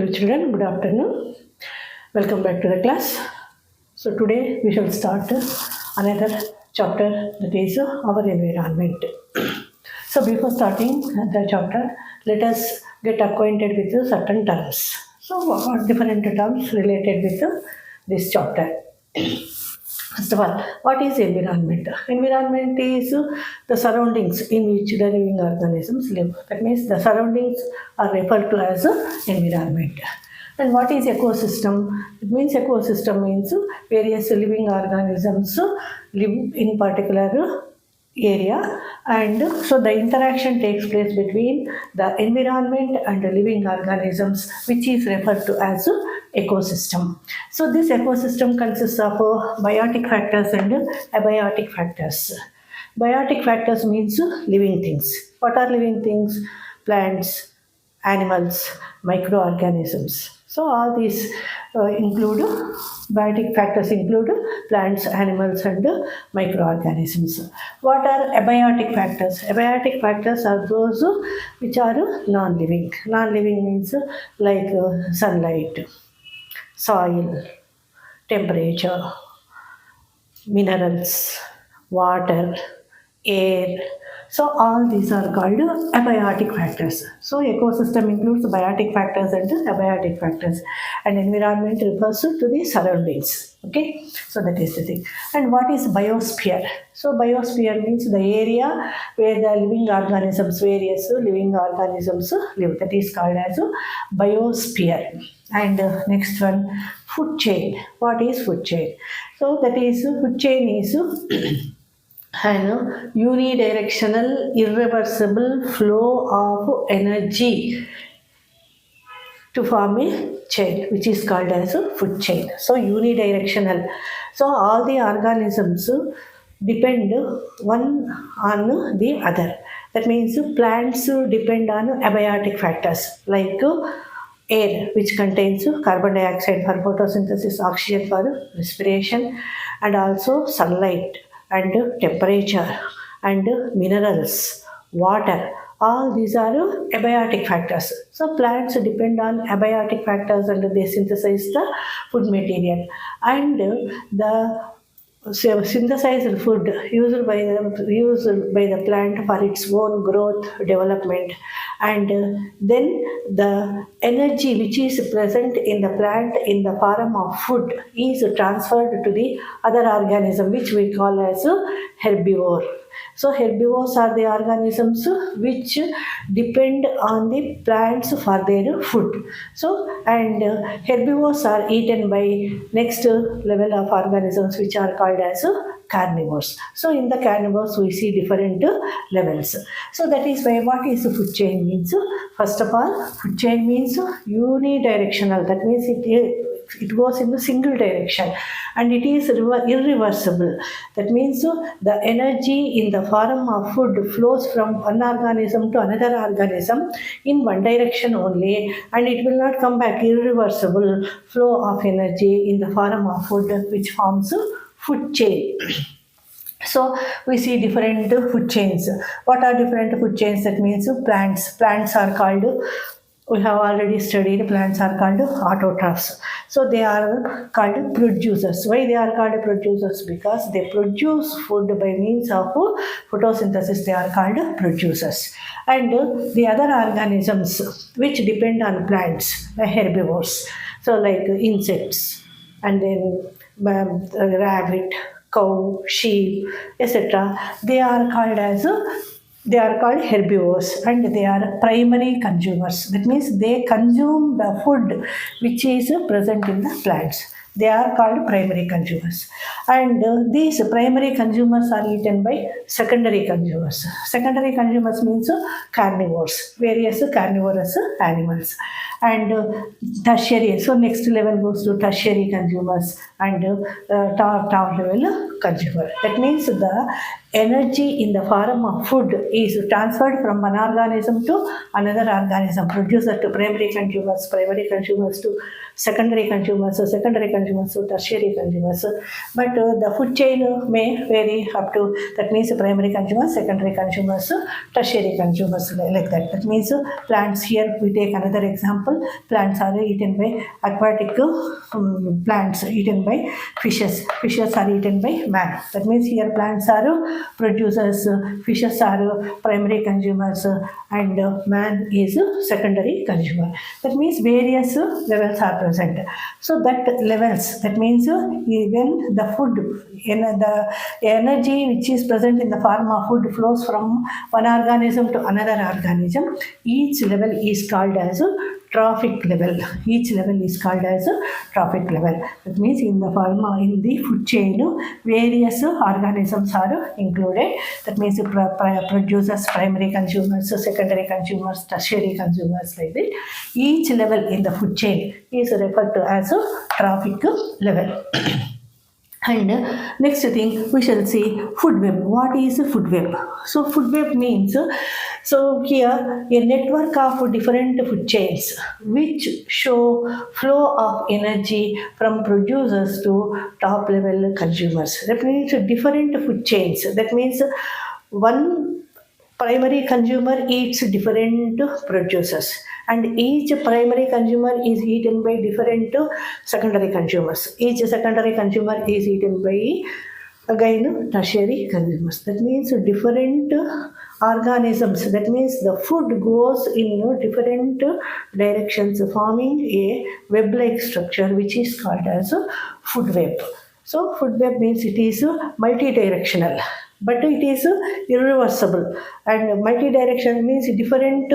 Hello children, good afternoon. Welcome back to the class. So today we shall start another chapter, that is our environment. So before starting the chapter, let us get acquainted with certain terms. So what are different terms related with this chapter? First of all, what is environment? Environment is the surroundings in which the living organisms live. That means the surroundings are referred to as environment. And what is ecosystem? It means ecosystem means various living organisms live in particular area, and so the interaction takes place between the environment and the living organisms, which is referred to as ecosystem. So this ecosystem consists of biotic factors and abiotic factors. Biotic factors means living things. What are living things? Plants, animals, microorganisms. So all these include biotic factors include plants, animals, and microorganisms. What are abiotic factors? Abiotic factors are those which are non-living. Non-living means like sunlight, soil, temperature, minerals, water, air. So all these are called abiotic factors. So ecosystem includes biotic factors and abiotic factors, and environment refers to the surroundings. Okay, so that is the thing. And what is biosphere? So biosphere means the area where the living organisms, various living organisms live. That is called as biosphere. And next one, food chain. What is food chain? So that is food chain is an unidirectional, irreversible flow of energy to form a chain, which is called as a food chain. So unidirectional. So all the organisms depend one on the other. That means plants depend on abiotic factors like air, which contains carbon dioxide for photosynthesis, oxygen for respiration, and also sunlight and temperature and minerals, water. All these are abiotic factors. So plants depend on abiotic factors and they synthesize the food material. And the synthesized food used by the plant for its own growth development, and then the energy which is present in the plant in the form of food is transferred to the other organism, which we call as herbivore. So herbivores are the organisms which depend on the plants for their food. So and herbivores are eaten by next level of organisms which are called as carnivores. So in the carnivores we see different levels. So that is why what is food chain means? First of all, food chain means unidirectional. That means it goes in a single direction and it is irreversible. That means the energy in the form of food flows from one organism to another organism in one direction only, and it will not come back. Irreversible flow of energy in the form of food, which forms food chain. So we see different food chains. What are different food chains? That means plants. Plants are called, we have already studied, plants are called autotrophs. So they are called producers. Why they are called producers? Because they produce food by means of photosynthesis. They are called producers. And the other organisms which depend on plants, herbivores, so like insects, and then rabbit, cow, sheep, etc. They are called herbivores, and they are primary consumers. That means they consume the food which is present in the plants. They are called primary consumers, and these primary consumers are eaten by secondary consumers. Secondary consumers means carnivores, various carnivorous animals, and tertiary. So next level goes to tertiary consumers and top level consumer. That means the energy in the form of food is transferred from one organism to another organism. Producer to primary consumers to secondary consumers, secondary consumers to tertiary consumers. But the food chain may vary up to, that means primary consumers, secondary consumers, tertiary consumers, like that. That means plants. Here we take another example. example, plants are eaten by aquatic plants, eaten by fishes. Fishes are eaten by man. That means here plants are producers, fishes are primary consumers, and man is a secondary consumer. That means various levels are present. So that levels, that means even the food, the energy which is present in the form of food flows from one organism to another organism. Each level is called as a trophic level. Each level is called as a trophic level. That means in the food chain, various organisms are included. That means producers, primary consumers, secondary consumers, tertiary consumers, like that. Each level in the food chain is referred to as a trophic level. And next thing we shall see food web. What is a food web? So food web means, so here a network of different food chains which show flow of energy from producers to top level consumers. That means different food chains. That means one primary consumer eats different producers, and each primary consumer is eaten by different secondary consumers. Each secondary consumer is eaten by again tertiary consumers. That means different organisms. That means the food goes in different directions, forming a web-like structure which is called as a food web. So food web means it is multi-directional, but it is irreversible. And multi-directional means different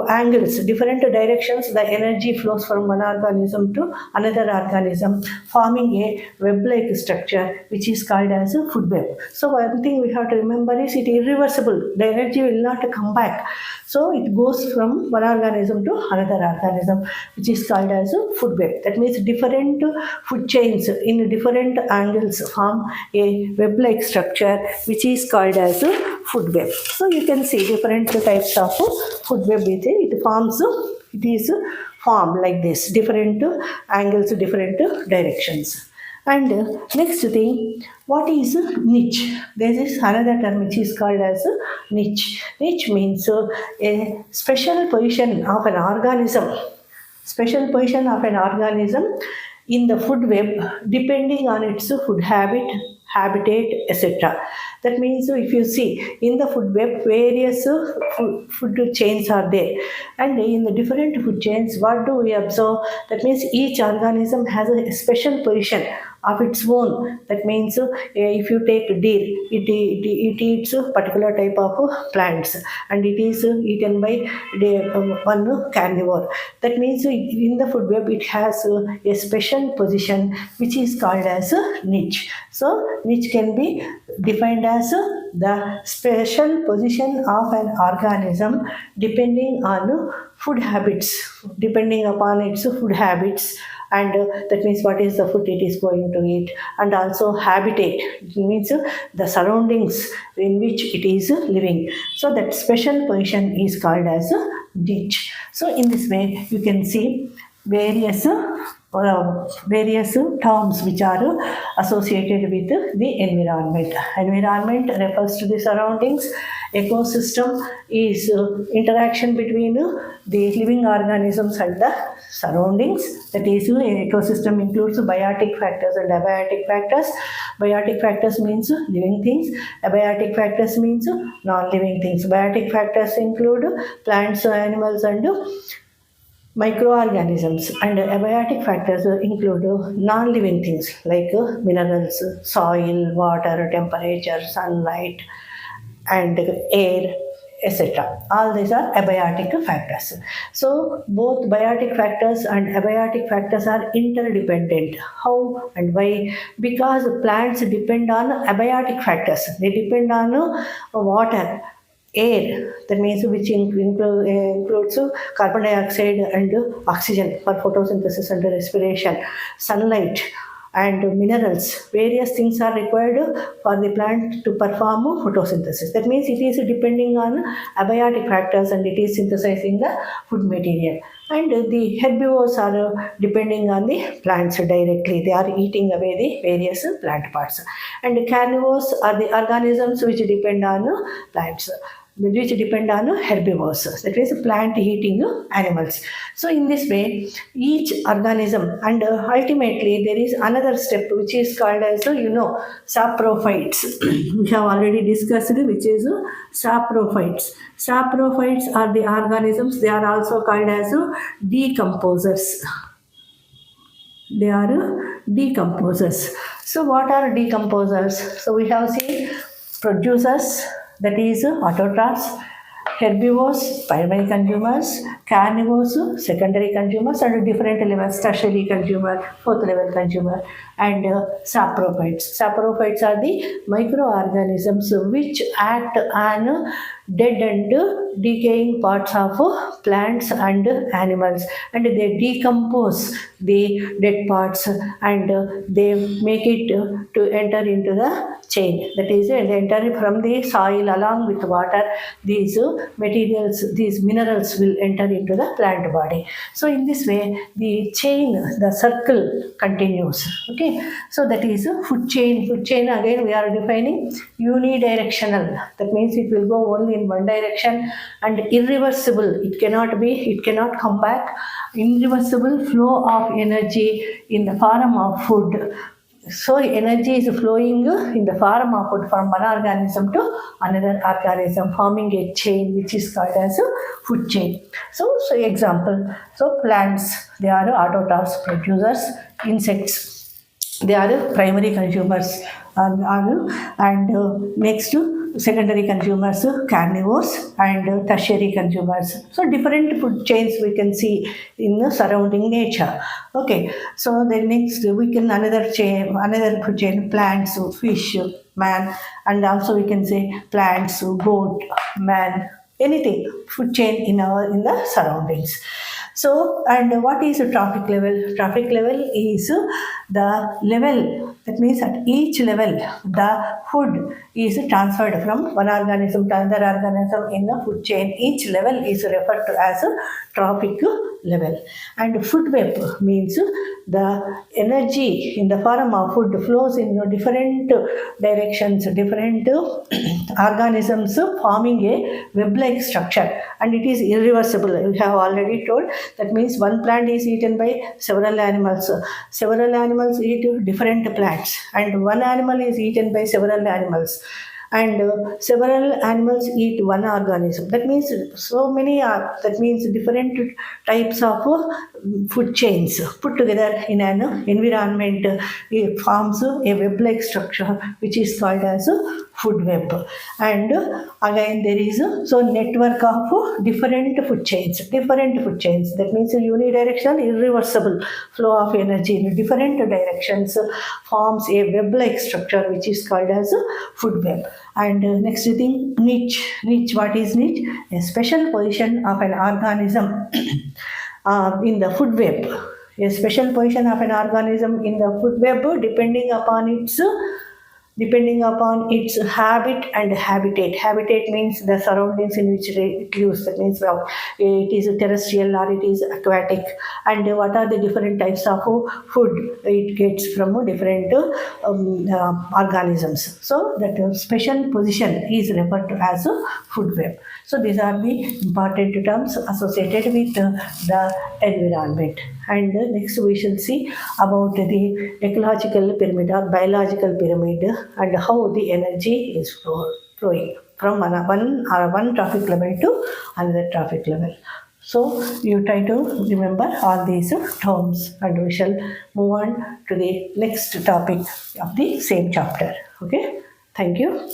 angles, different directions. The energy flows from one organism to another organism, forming a web-like structure which is called as a food web. So one thing we have to remember is it is irreversible. The energy will not come back. So it goes from one organism to another organism, which is called as a food web. That means different food chains in different angles form a web-like structure which is called as a food web. So you can see different types of food web. It forms, it is formed like this, different angles, different directions. And next thing, what is niche? There is another term which is called as niche. Niche means a special position of an organism. Special position of an organism in the food web depending on its food habit, habitat, etc. That means if you see in the food web, various food chains are there, and in the different food chains, what do we observe? That means each organism has a special position of its own. That means if you take deer, it eats a particular type of plants, and it is eaten by one carnivore. That means in the food web it has a special position which is called as a niche. So niche can be defined as the special position of an organism depending on food habits, depending upon its food habits, and that means what is the food it is going to eat, and also habitat, it means the surroundings in which it is living. So that special position is called as a niche. So in this way you can see various terms which are associated with the environment. Environment refers to the surroundings. Ecosystem is interaction between the living organisms and the surroundings. That is, ecosystem includes biotic factors and abiotic factors. Biotic factors means living things. Abiotic factors means non-living things. Biotic factors include plants, animals, and microorganisms, and abiotic factors include non-living things like minerals, soil, water, temperature, sunlight, and air, etc. All these are abiotic factors. So both biotic factors and abiotic factors are interdependent. How and why? Because plants depend on abiotic factors. They depend on water, air, that means which includes carbon dioxide and oxygen for photosynthesis and respiration, sunlight, and minerals. Various things are required for the plant to perform photosynthesis. That means it is depending on abiotic factors and it is synthesizing the food material. And the herbivores are depending on the plants directly. They are eating away the various plant parts. And carnivores are the organisms which depend on plants. which depend on herbivores, that is plant eating animals. So in this way, each organism, and ultimately there is another step which is called as saprophytes. We have already discussed which is saprophytes. Saprophytes are the organisms, they are also called as decomposers. They are decomposers. So what are decomposers? So we have seen producers, that is autotrophs, herbivores, primary consumers, carnivores, secondary consumers, and different levels, tertiary consumer, fourth level consumer, and saprophytes. Saprophytes are the microorganisms which act on dead and decaying parts of plants and animals, and they decompose the dead parts, and they make it to enter into the chain, that is they enter from the soil along with water. These materials, these minerals will enter into the plant body. So in this way the chain, the circle continues. Okay, so that is food chain. Food chain, again we are defining unidirectional, that means it will go only in one direction, and irreversible, it cannot come back. Irreversible flow of energy in the form of food. So energy is flowing in the form of food from one organism to another organism, forming a chain which is called as a food chain. So example, so plants, they are autotrophs, producers. Insects, they are primary consumers, and next secondary consumers, carnivores, and tertiary consumers. So different food chains we can see in the surrounding nature. Okay, so then next we can another food chain, plants, fish, man, and also we can say plants, goat, man, anything, food chain in the surroundings. So, and what is a trophic level? Trophic level is the level, that means at each level the food is transferred from one organism to another organism in the food chain. Each level is referred to as a trophic level. And food web means the energy in the form of food flows in different directions, different organisms forming a web-like structure, and it is irreversible. We have already told, that means one plant is eaten by several animals. Several animals eat different plants, and one animal is eaten by several animals, and several animals eat one organism. That means so many are, that means different types of food chains put together in an environment, it forms a web-like structure which is called as a food web. And again there is a network of different food chains. That means a unidirectional irreversible flow of energy in different directions forms a web-like structure which is called as a food web. And next thing, niche. What is niche? A special position of an organism in the food web. A special position of an organism in the food web depending upon its habit and habitat. Habitat means the surroundings in which it lives. That means it is terrestrial or it is aquatic, and what are the different types of food it gets from different organisms. So that special position is referred to as a food web. So these are the important terms associated with the environment. And next we shall see about the ecological pyramid or biological pyramid, and how the energy is flowing from one trophic level to another trophic level. So you try to remember all these terms, and we shall move on to the next topic of the same chapter. Okay, thank you.